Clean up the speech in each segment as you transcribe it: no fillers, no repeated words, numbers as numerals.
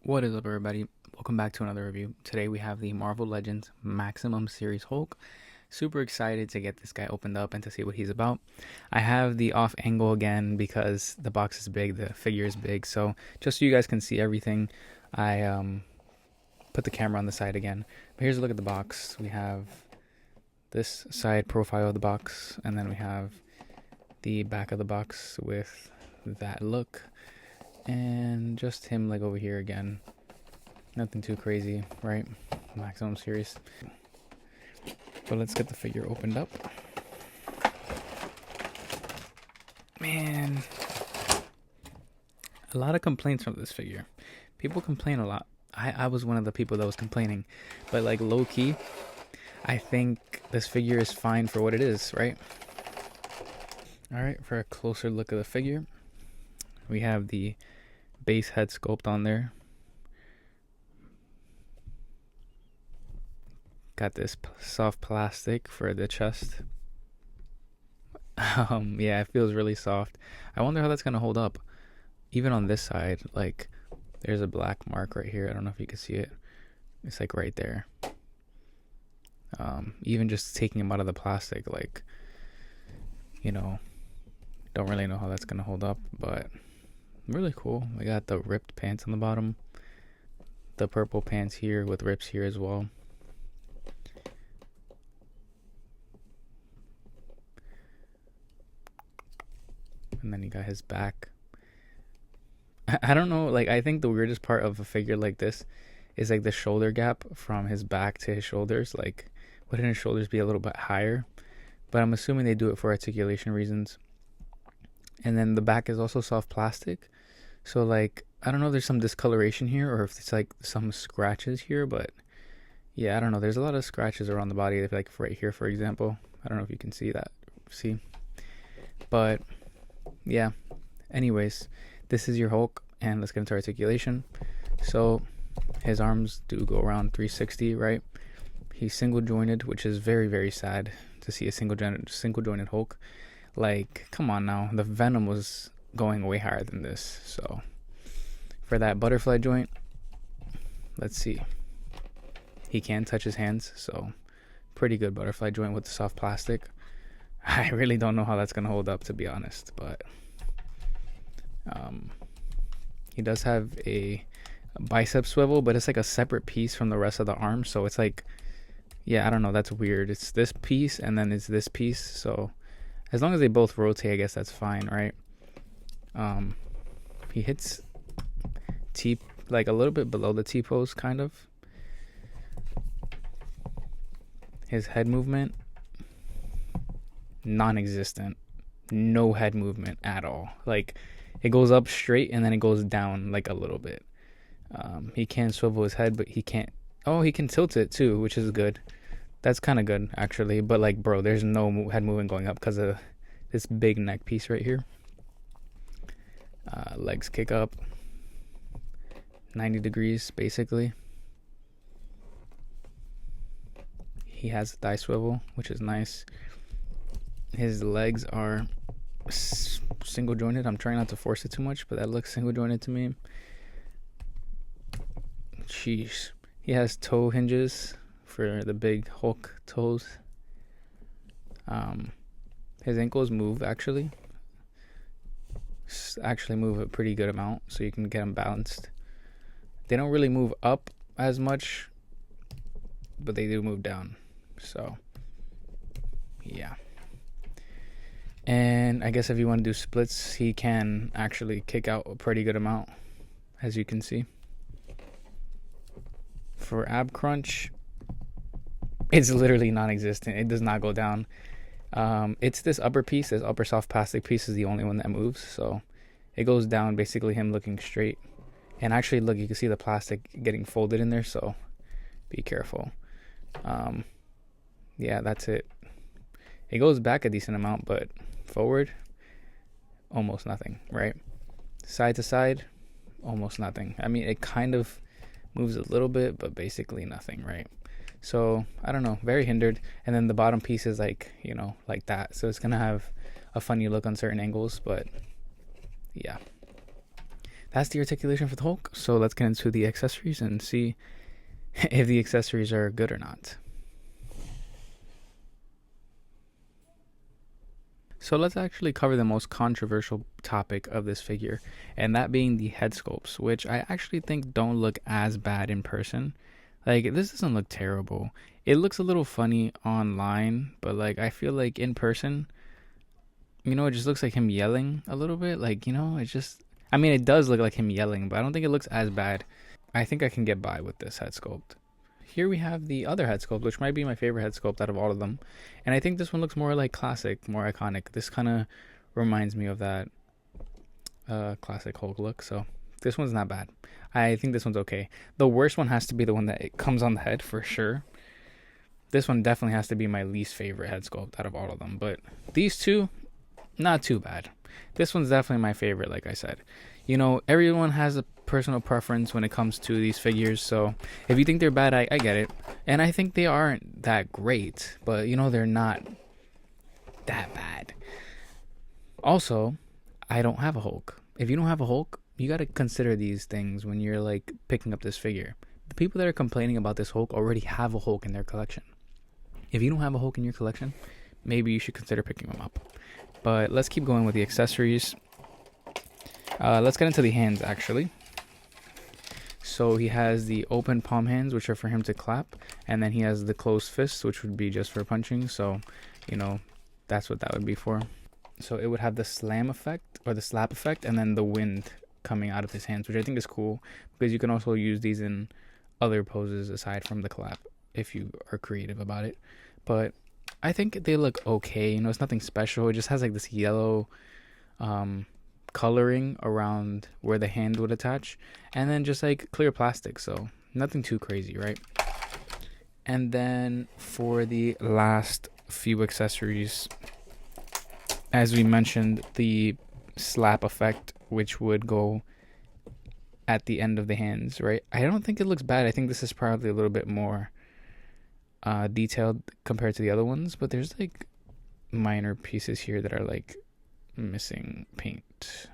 What is up, everybody? Welcome back to another review. Today we have the Marvel Legends Maximum Series Hulk. Super excited to get this guy opened up and to see what he's about. I have the off angle again because the box is big, the figure is big. So just so you guys can see everything, I put the camera on the side again. But here's a look at the box. We have this side profile of the box, and then we have the back of the box with that look. And just him like over here again. Nothing too crazy, right? Maximum series. But let's get the figure opened up. Man, a lot of complaints from this figure. People complain a lot. I was one of the people that was complaining. But like low key, I think this figure is fine for what it is, right? Alright, for a closer look at the figure, we have the base head sculpt on there. Got this soft plastic for the chest. Yeah, it feels really soft. I wonder how that's gonna hold up. Even on this side, like there's a black mark right here. I don't know if you can see it. It's like right there. Even just taking him out of the plastic, like, you know, don't really know how that's gonna hold up, but really cool. We got the ripped pants on the bottom, the purple pants here with rips here as well. And then you got his back. I don't know, like I think the weirdest part of a figure like this is like the shoulder gap from his back to his shoulders. Like, wouldn't his shoulders be a little bit higher? But I'm assuming they do it for articulation reasons. And then the back is also soft plastic. So like, I don't know if there's some discoloration here or if it's like some scratches here, but yeah, I don't know. There's a lot of scratches around the body, like right here, for example. I don't know if you can see that. See? But yeah. Anyways, this is your Hulk, and let's get into articulation. So his arms do go around 360, right? He's single jointed, which is very, very sad to see a single jointed Hulk. Like, come on now. The Venom was going way higher than this. So for that butterfly joint, let's see. He can touch his hands, so pretty good butterfly joint with the soft plastic. I really don't know how that's gonna hold up, to be honest, but he does have a bicep swivel, but it's like a separate piece from the rest of the arm, so it's like, yeah, I don't know, that's weird. It's this piece and then it's this piece, so as long as they both rotate, I guess that's fine, right? He hits T, like a little bit below the T-pose, kind of. His head movement, non-existent. No head movement at all. Like, it goes up straight and then it goes down like a little bit. He can swivel his head, but he can't. Oh, he can tilt it too, which is good. That's kind of good, actually. But like, bro, there's no head movement going up because of this big neck piece right here. Legs kick up 90 degrees, basically. He has a thigh swivel, which is nice. His legs are single jointed. I'm trying not to force it too much, but that looks single jointed to me. Jeez. He has toe hinges for the big Hulk toes. His ankles move, actually move a pretty good amount, so you can get them balanced. They don't really move up as much, but they do move down. So yeah. And I guess if you want to do splits, he can actually kick out a pretty good amount, as you can see. For ab crunch, it's literally non-existent. It does not go down. It's this upper piece, this upper soft plastic piece is the only one that moves. So it goes down, basically him looking straight. And actually, look, you can see the plastic getting folded in there, so be careful. Yeah, that's it. It goes back a decent amount, but forward, almost nothing, right? Side to side, almost nothing. I mean, it kind of moves a little bit, but basically nothing, right? So, I don't know, very hindered. And then the bottom piece is like, you know, like that. So it's going to have a funny look on certain angles, but yeah. that's the articulation for the Hulk. So let's get into the accessories and see if the accessories are good or not. So let's actually cover the most controversial topic of this figure, and that being the head sculpts, which I actually think don't look as bad in person. Like, this doesn't look terrible. It looks a little funny online, but like I feel like in person, it just looks like him yelling a little bit. Like, it does look like him yelling, but I don't think it looks as bad. I think I can get by with this head sculpt. Here we have the other head sculpt, which might be my favorite head sculpt out of all of them. And I think this one looks more like classic, more iconic. This kind of reminds me of that classic Hulk look. So this one's not bad. I think this one's okay. The worst one has to be the one that it comes on the head for sure. This one definitely has to be my least favorite head sculpt out of all of them. But these two, not too bad. This one's definitely my favorite, like I said. Everyone has a personal preference when it comes to these figures, so if you think they're bad, I get it. And I think they aren't that great, but they're not that bad. Also, I don't have a Hulk. If you don't have a Hulk, you got to consider these things when you're like picking up this figure. The people that are complaining about this Hulk already have a Hulk in their collection. If you don't have a Hulk in your collection, maybe you should consider picking them up. But let's keep going with the accessories. Let's get into the hands, actually. So he has the open palm hands, which are for him to clap. And then he has the closed fists, which would be just for punching. So, that's what that would be for. So it would have the slam effect, or the slap effect, and then the wind coming out of his hands, which I think is cool. Because you can also use these in other poses aside from the clap, if you are creative about it. But I think they look okay. It's nothing special. It just has like this yellow coloring around where the hand would attach, and then just like clear plastic, so nothing too crazy, right? And then for the last few accessories, as we mentioned, the slap effect, which would go at the end of the hands, right? I don't think it looks bad. I think this is probably a little bit more detailed compared to the other ones, but there's like minor pieces here that are like missing paint,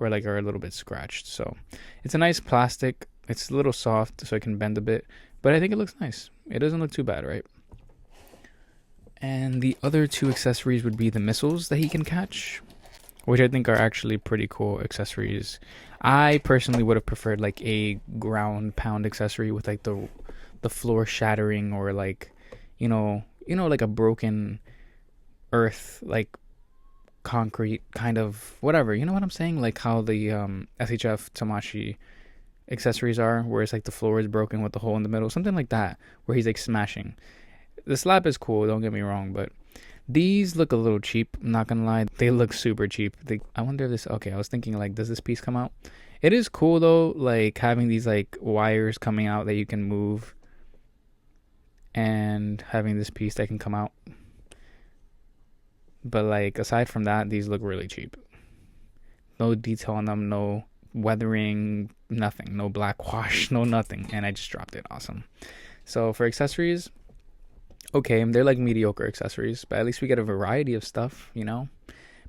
or like are a little bit scratched. So it's a nice plastic. It's a little soft, so it can bend a bit, but I think it looks nice. It doesn't look too bad, right? And the other two accessories would be the missiles that he can catch, which I think are actually pretty cool accessories. I personally would have preferred like a ground pound accessory with like the floor shattering, or like like a broken earth, like concrete kind of whatever, what I'm saying, like how the SHF Tamashi accessories are, where it's like the floor is broken with the hole in the middle, something like that, where he's like smashing. The slap is cool, don't get me wrong, but these look a little cheap. I'm not gonna lie, they look super cheap. I wonder if this, okay, I was thinking like, does this piece come out? It is cool though, like having these like wires coming out that you can move, and having this piece that can come out. But like aside from that, these look really cheap. No detail on them, no weathering, nothing, no black wash, no nothing, and I just dropped it. Awesome. So for accessories, okay, they're like mediocre accessories, but at least we get a variety of stuff,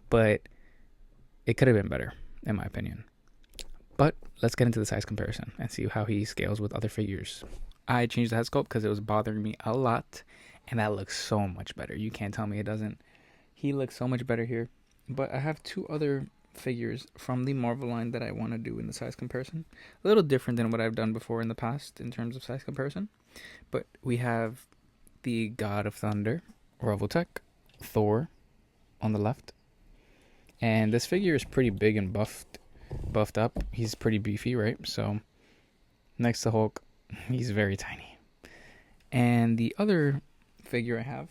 but it could have been better in my opinion. But let's get into the size comparison and see how he scales with other figures. I changed the head sculpt because it was bothering me a lot, and that looks so much better. You can't tell me it doesn't. He looks so much better here. But I have two other figures from the Marvel line that I want to do in the size comparison. A little different than what I've done before in the past in terms of size comparison. But we have the God of Thunder, Robotech, Thor on the left. And this figure is pretty big and buffed up. He's pretty beefy, right? So next to Hulk, he's very tiny. And the other figure I have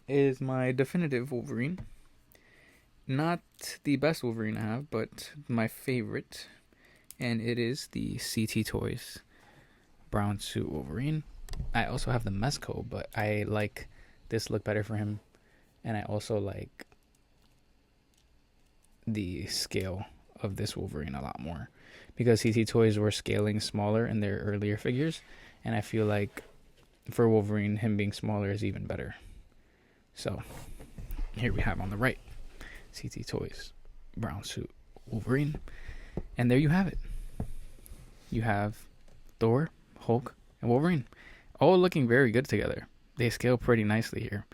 is my definitive Wolverine. Not the best Wolverine I have, but my favorite. And it is the CT Toys brown suit Wolverine. I also have the Mezco, but I like this look better for him. And I also like the scale of this Wolverine a lot more, because CT Toys were scaling smaller in their earlier figures, and I feel like for Wolverine, him being smaller is even better. So here we have on the right, CT Toys brown suit Wolverine. And there you have it. You have Thor, Hulk, and Wolverine, all looking very good together. They scale pretty nicely here.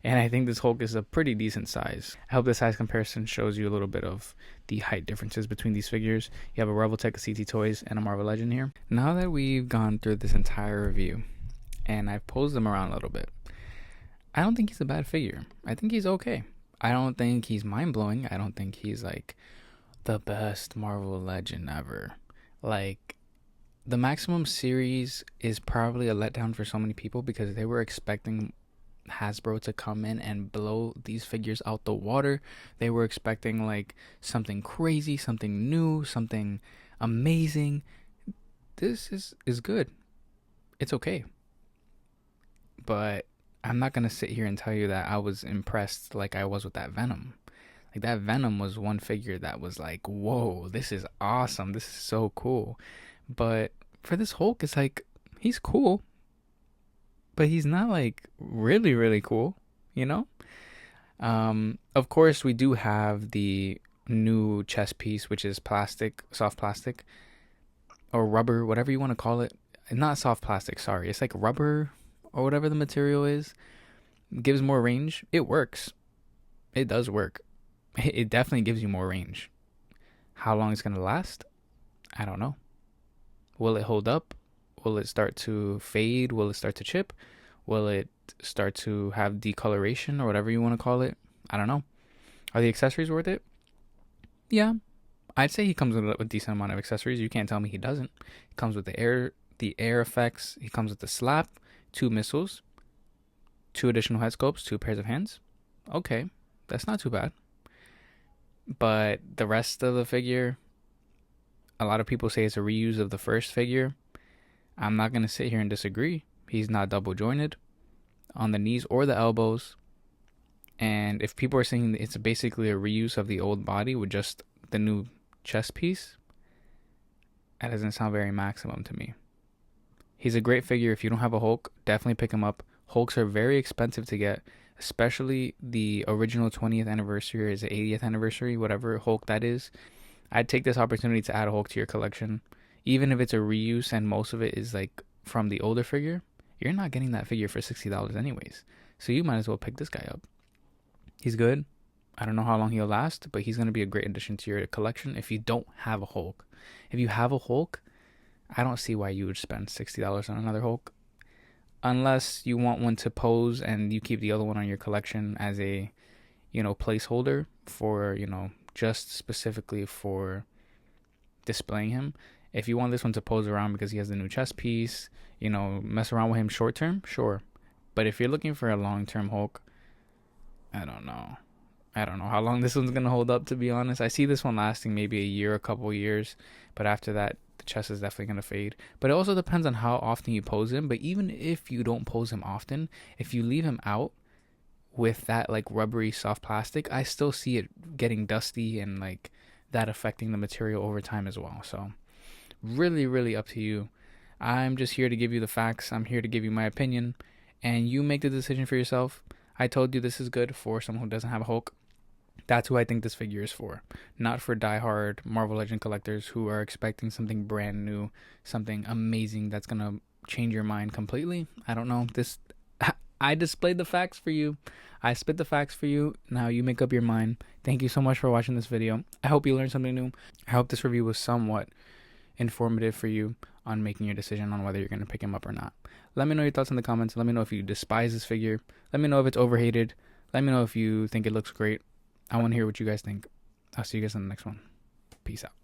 And I think this Hulk is a pretty decent size. I hope the size comparison shows you a little bit of the height differences between these figures. You have a Revoltech, a CT Toys, and a Marvel Legend here. Now that we've gone through this entire review, and I've posed them around a little bit, I don't think he's a bad figure. I think he's okay. I don't think he's mind-blowing. I don't think he's like the best Marvel Legend ever. Like, the Maximum series is probably a letdown for so many people because they were expecting Hasbro to come in and blow these figures out the water. They were expecting like something crazy, something new, something amazing. This is good. It's okay. But I'm not going to sit here and tell you that I was impressed like I was with that Venom. Like, that Venom was one figure that was like, whoa, this is awesome. This is so cool. But for this Hulk, it's like, he's cool, but he's not like really, really cool, you know? Of course, we do have the new chest piece, which is plastic, soft plastic, or rubber, whatever you want to call it. Not soft plastic, sorry. It's like rubber or whatever the material is. It gives more range. It works. It does work. It definitely gives you more range. How long it's going to last? I don't know. Will it hold up? Will it start to fade? Will it start to chip? Will it start to have decoloration or whatever you want to call it? I don't know. Are the accessories worth it? Yeah. I'd say he comes with a decent amount of accessories. You can't tell me he doesn't. He comes with the air effects. He comes with the slap, 2 missiles, 2 additional head sculpts, 2 pairs of hands. Okay, that's not too bad. But the rest of the figure, a lot of people say it's a reuse of the first figure. I'm not going to sit here and disagree. He's not double jointed on the knees or the elbows. And if people are saying it's basically a reuse of the old body with just the new chest piece, that doesn't sound very Maximum to me. He's a great figure. If you don't have a Hulk, definitely pick him up. Hulks are very expensive to get, especially the original 20th anniversary or is it 80th anniversary, whatever Hulk that is. I'd take this opportunity to add a Hulk to your collection. Even if it's a reuse and most of it is like from the older figure, you're not getting that figure for $60 anyways. So you might as well pick this guy up. He's good. I don't know how long he'll last, but he's going to be a great addition to your collection if you don't have a Hulk. If you have a Hulk, I don't see why you would spend $60 on another Hulk. Unless you want one to pose and you keep the other one on your collection as a, placeholder for, just specifically for displaying him. If you want this one to pose around because he has the new chest piece, mess around with him short term, sure. But if you're looking for a long-term Hulk, I don't know how long this one's going to hold up, to be honest. I see this one lasting maybe a year, a couple years. But after that, the chest is definitely going to fade. But it also depends on how often you pose him. But even if you don't pose him often, if you leave him out with that like rubbery soft plastic, I still see it getting dusty and like that affecting the material over time as well. So really, really up to you. I'm just here to give you the facts. I'm here to give you my opinion. And you make the decision for yourself. I told you this is good for someone who doesn't have a Hulk. That's who I think this figure is for. Not for diehard Marvel Legend collectors who are expecting something brand new, something amazing that's going to change your mind completely. I don't know. I displayed the facts for you. I spit the facts for you. Now you make up your mind. Thank you so much for watching this video. I hope you learned something new. I hope this review was somewhat informative for you on making your decision on whether you're going to pick him up or not. Let me know your thoughts in the comments. Let me know if you despise this figure. Let me know if it's overhated. Let me know if you think it looks great. I want to hear what you guys think. I'll see you guys in the next one. Peace out.